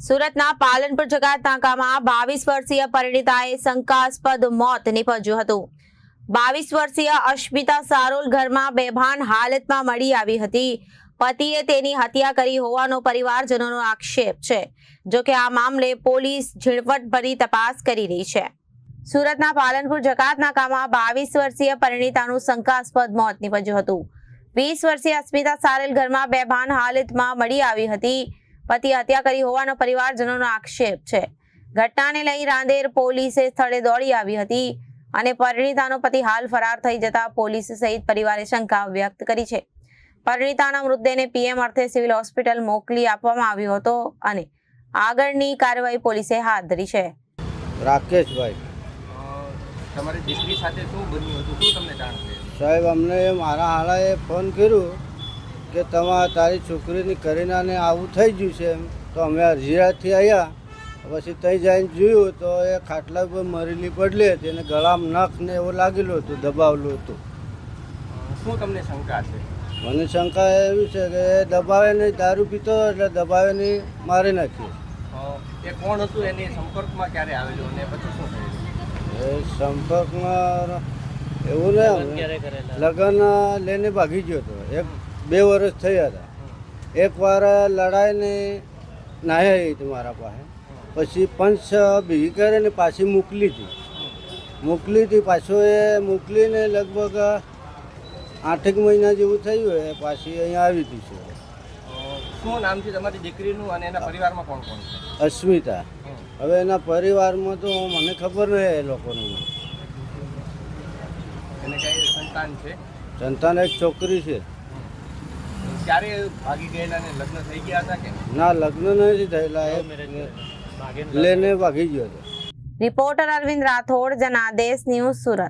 સુરતના પાલનપુર જકાતનાકામાં 22 વર્ષીય પરિણીતાએ શંકાસ્પદ મોત નીપજ્યું હતું। 22 વર્ષીય અશ્મિતા સારોલ ઘરમાં બેભાન હાલતમાં મળી આવી હતી। પતિએ તેની હત્યા કરી હોવાનો પરિવારજનોનો આક્ષેપ છે। જો કે આ મામલે પોલીસ ઝીણવટભરી તપાસ કરી રહી છે। સુરતના પાલનપુર જકાતનાકામાં 22 વર્ષીય પરિણીતાનું શંકાસ્પદ મોત નીપજ્યું હતું। 20 વર્ષીય અસ્મિતા સારોલ ઘરમાં બેભાન હાલતમાં મળી આવી હતી। પતિએ હત્યા કરી હોવાનો પરિવારજનોનો આક્ષેપ છે। ઘટનાને લઈ રાંદેર પોલીસે સ્થળે દોડી આવી હતી અને પરિણીતાનો પતિ હાલ ફરાર થઈ જતા પોલીસ સહિત પરિવારે શંકા વ્યક્ત કરી છે। પરિણીતાના મૃતદેહને પીએમ અર્થે સિવિલ હોસ્પિટલ મોકલી આપવામાં આવ્યો હતો અને આગળની કાર્યવાહી પોલીસે હાથ ધરી છે। રાકેશભાઈ, તમારી દીકરી સાથે શું બન્યું હતું? શું તમને જાણ છે? સાહેબ, અમને મારા હાલાએ ફોન કર્યો કે તારી છોકરીની કરીનાને આવું થઈ ગયું છે એમ। તો અમે અરજીરાથી આવ્યા, પછી ત્યાં જઈને જોયું તો એ ખાટલા પર મરેલી પડલી હતી અને ગળામાં નખ ને એવું લાગેલું હતું, દબાવેલું હતું। શું તમને શંકા છે? મને શંકા એવી છે કે એ દબાવે નહીં, દારૂ પીતો એટલે દબાવે નહીં, મારી નાખ્યું। એ કોણ હતું? એની સંપર્કમાં ક્યારે આવેલું અને પછી શું થયું? એ સંપર્કમાં એવું ને લગ્ન લઈને ભાગી ગયો હતો। 1-2 વર્ષ થયા હતા। એકવાર લડાઈને નાહ્યા હતી મારા પાસે, પછી પંચ ભેગી કરીને પાછી મોકલી હતી। પાછો એ મોકલીને લગભગ 8 મહિના જેવું થયું એ પાછી અહીંયા આવી હતી છે। શું નામ છે તમારી દીકરીનું અને એના પરિવારમાં કોણ કોણ છે? અસ્મિતા। હવે એના પરિવારમાં તો મને ખબર નહીં એ લોકોનું। એને કઈ સંતાન છે? સંતાન એક છોકરી છે। ક્યારે ભાગી ગયેલા ને લગ્ન થઈ ગયા હતા કે? ના, લગ્ન નથી થયેલા, એ લઈને ભાગી ગયો હતો। Reporter Arvind Rathod, Janadesh news, Surat.